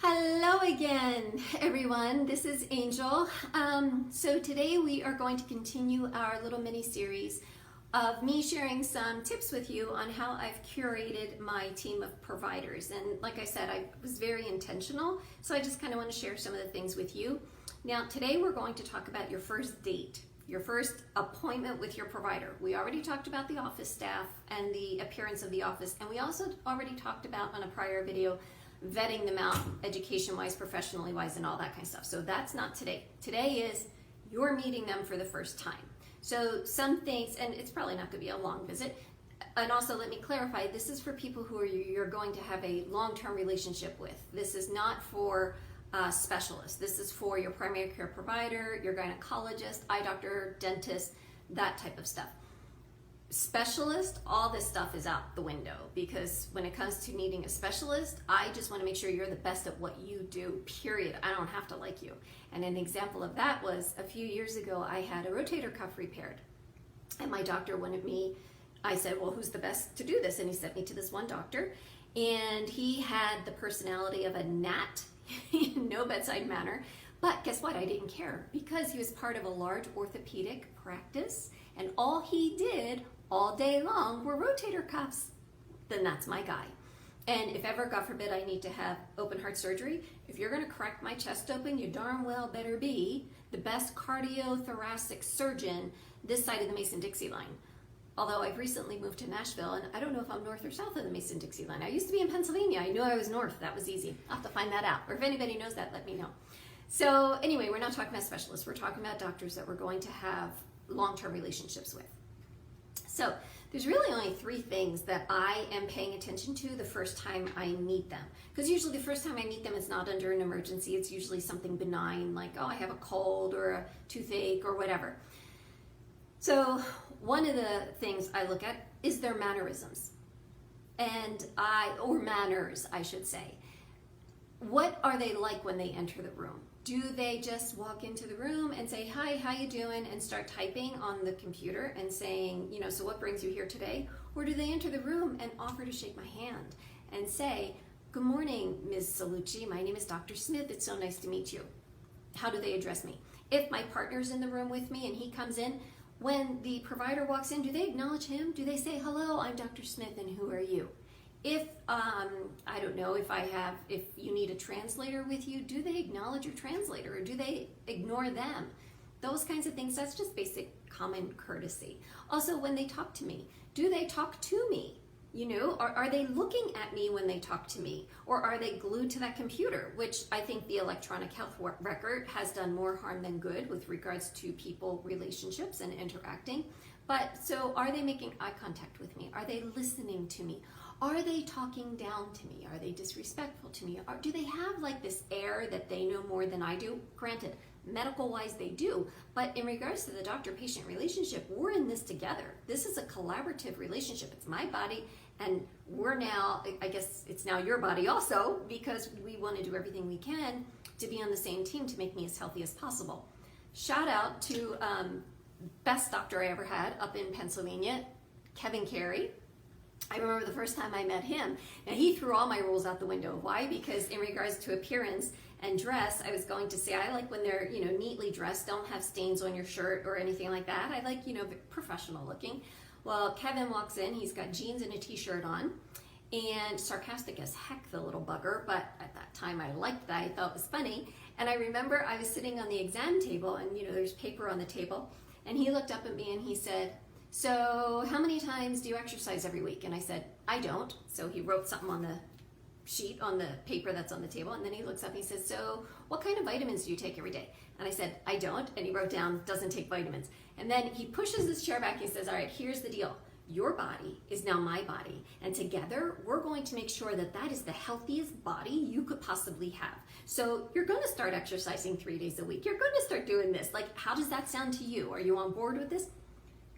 Hello again, everyone. This is Angel. So today we are going to continue our little mini series of me sharing some tips with you on how I've curated my team of providers. And like I said, I was very intentional, so I just kind of want to share some of the things with you. Now, today we're going to talk about your first date, your first appointment with your provider. We already talked about the office staff and the appearance of the office, and we also already talked about on a prior video vetting them out education-wise, professionally-wise, and all that kind of stuff. So that's not today. Today is you're meeting them for the first time. So some things, and it's probably not going to be a long visit, and also let me clarify, this is for people who you're going to have a long-term relationship with. This is not for specialists. This is for your primary care provider, your gynecologist, eye doctor, dentist, that type of stuff. Specialist, all this stuff is out the window, because when it comes to needing a specialist, I just want to make sure you're the best at what you do, period. I don't have to like you. And an example of that was a few years ago, I had a rotator cuff repaired, and my doctor wanted me, I said, well, who's the best to do this? And he sent me to this one doctor, and he had the personality of a gnat, no bedside manner. But guess what? I didn't care, because he was part of a large orthopedic practice, and all he did all day long were rotator cuffs. Then that's my guy. And if ever, God forbid, I need to have open heart surgery, if you're going to crack my chest open, you darn well better be the best cardiothoracic surgeon this side of the Mason-Dixie line. Although I've recently moved to Nashville, and I don't know if I'm north or south of the Mason-Dixie line. I used to be in Pennsylvania. I knew I was north. That was easy. I'll have to find that out. Or if anybody knows that, let me know. So anyway, we're not talking about specialists. We're talking about doctors that we're going to have long-term relationships with. So there's really only three things that I am paying attention to the first time I meet them. Because usually the first time I meet them, it's not under an emergency. It's usually something benign, like, oh, I have a cold or a toothache or whatever. So one of the things I look at is their mannerisms. Or manners, I should say. What are they like when they enter the room? Do they just walk into the room and say, hi, how you doing? And start typing on the computer and saying, so what brings you here today? Or do they enter the room and offer to shake my hand and say, good morning, Ms. Salucci. My name is Dr. Smith. It's so nice to meet you. How do they address me? If my partner's in the room with me and he comes in, when the provider walks in, do they acknowledge him? Do they say, hello, I'm Dr. Smith, and who are you? If, I don't know, if you need a translator with you, do they acknowledge your translator, or do they ignore them? Those kinds of things, that's just basic common courtesy. Also, when they talk to me, do they talk to me? Are they looking at me when they talk to me? Or are they glued to that computer? Which I think the electronic health record has done more harm than good with regards to people relationships and interacting. But so are they making eye contact with me? Are they listening to me? Are they talking down to me? Are they disrespectful to me? Do they have like this air that they know more than I do? Granted, medical-wise they do, but in regards to the doctor-patient relationship, we're in this together. This is a collaborative relationship. It's my body, and we're now, I guess it's now your body also, because we want to do everything we can to be on the same team to make me as healthy as possible. Shout out to best doctor I ever had up in Pennsylvania, Kevin Carey. I remember the first time I met him, and he threw all my rules out the window. Why? Because in regards to appearance and dress, I was going to say I like when they're, neatly dressed, don't have stains on your shirt or anything like that. I like, professional looking. Well, Kevin walks in, he's got jeans and a t-shirt on, and sarcastic as heck, the little bugger, but at that time I liked that, I thought it was funny. And I remember I was sitting on the exam table, and there's paper on the table, and he looked up at me and he said, so how many times do you exercise every week? And I said, I don't. So he wrote something on the sheet, on the paper that's on the table, and then he looks up and he says, so what kind of vitamins do you take every day? And I said, I don't. And he wrote down, doesn't take vitamins. And then he pushes his chair back and he says, all right, here's the deal. Your body is now my body, and together we're going to make sure that that is the healthiest body you could possibly have. So you're going to start exercising 3 days a week. You're going to start doing this. Like, how does that sound to you? Are you on board with this?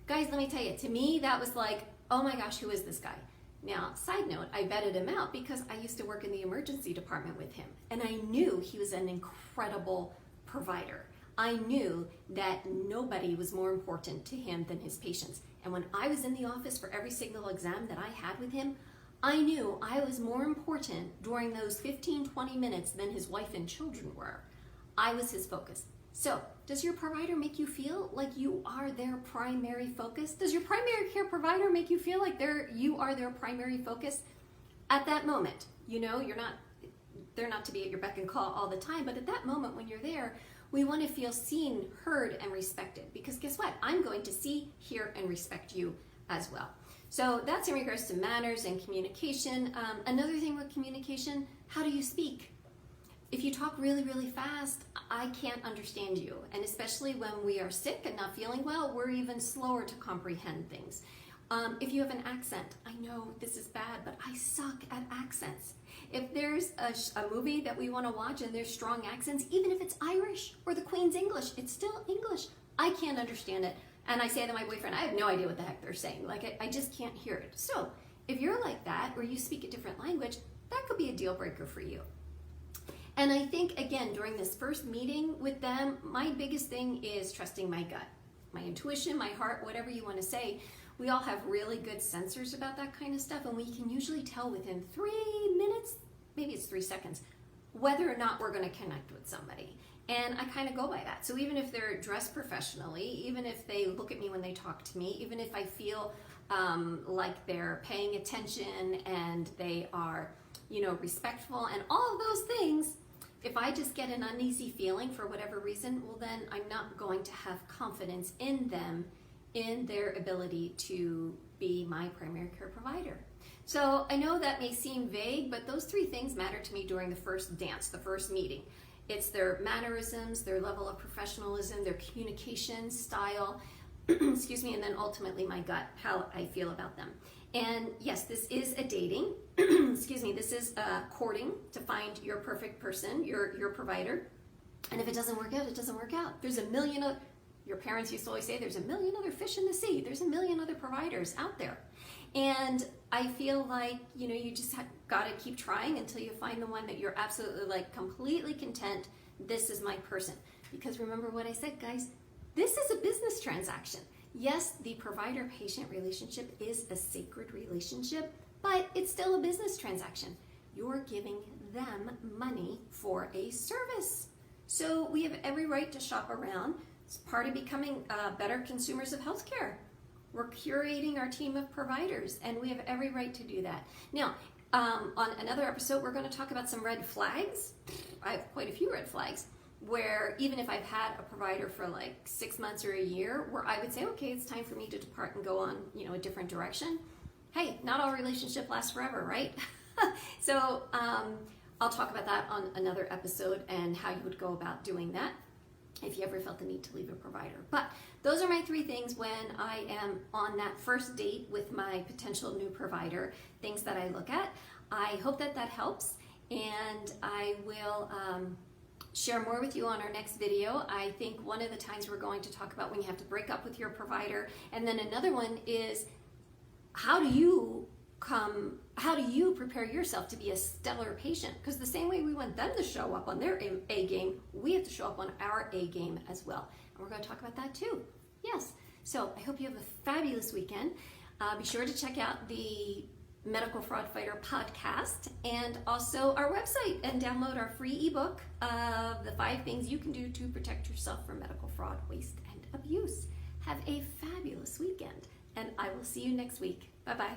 Guys, let me tell you, to me, that was like, oh my gosh, who is this guy? Now, side note, I vetted him out because I used to work in the emergency department with him, and I knew he was an incredible provider. I knew that nobody was more important to him than his patients. And when I was in the office for every single exam that I had with him, I knew I was more important during those 15-20 minutes than his wife and children were. I was his focus. So, does your provider make you feel like you are their primary focus? Does your primary care provider make you feel like you are their primary focus? At that moment, they're not to be at your beck and call all the time, but at that moment when you're there, we want to feel seen, heard, and respected. Because guess what? I'm going to see, hear, and respect you as well. So that's in regards to manners and communication. Another thing with communication, how do you speak? If you talk really, really fast, I can't understand you. And especially when we are sick and not feeling well, we're even slower to comprehend things. If you have an accent, I know this is bad, but I suck at accents. If there's a movie that we want to watch and there's strong accents, even if it's Irish or the Queen's English, it's still English. I can't understand it. And I say to my boyfriend, I have no idea what the heck they're saying. Like, I just can't hear it. So if you're like that, or you speak a different language, that could be a deal breaker for you. And I think, again, during this first meeting with them, my biggest thing is trusting my gut, my intuition, my heart, whatever you want to say. We all have really good sensors about that kind of stuff, and we can usually tell within 3 minutes, maybe it's 3 seconds, whether or not we're going to connect with somebody. And I kind of go by that. So even if they're dressed professionally, even if they look at me when they talk to me, even if I feel like they're paying attention and they are, respectful and all of those things, if I just get an uneasy feeling for whatever reason, well then I'm not going to have confidence in them, in their ability to be my primary care provider. So I know that may seem vague, but those 3 things matter to me during the first dance, the first meeting. It's their mannerisms, their level of professionalism, their communication style, excuse me, and then ultimately my gut, how I feel about them. And yes, this is a dating, excuse me, this is courting to find your perfect person, your provider. And if it doesn't work out, it doesn't work out. There's a million of, your parents used to always say, there's a million other fish in the sea. There's a million other providers out there. And I feel like, you just got to keep trying until you find the one that you're absolutely completely content. This is my person. Because remember what I said, guys, this is a business transaction. Yes, the provider-patient relationship is a sacred relationship, but it's still a business transaction. You're giving them money for a service. So we have every right to shop around. It's part of becoming better consumers of healthcare. We're curating our team of providers, and we have every right to do that. Now, on another episode, we're going to talk about some red flags. I have quite a few red flags, where even if I've had a provider for 6 months or a year, where I would say, okay, it's time for me to depart and go on, a different direction. Hey, not all relationship lasts forever, right? So I'll talk about that on another episode and how you would go about doing that if you ever felt the need to leave a provider. But those are my 3 things when I am on that first date with my potential new provider, things that I look at. I hope that helps, and I will share more with you on our next video. I think one of the times we're going to talk about when you have to break up with your provider, and then another one is how do you prepare yourself to be a stellar patient? Because the same way we want them to show up on their A game, we have to show up on our A game as well. And we're going to talk about that too. Yes. So I hope you have a fabulous weekend. Be sure to check out the Medical Fraud Fighter podcast and also our website and download our free ebook of the 5 things you can do to protect yourself from medical fraud, waste, and abuse. Have a fabulous weekend, and I will see you next week. Bye-bye.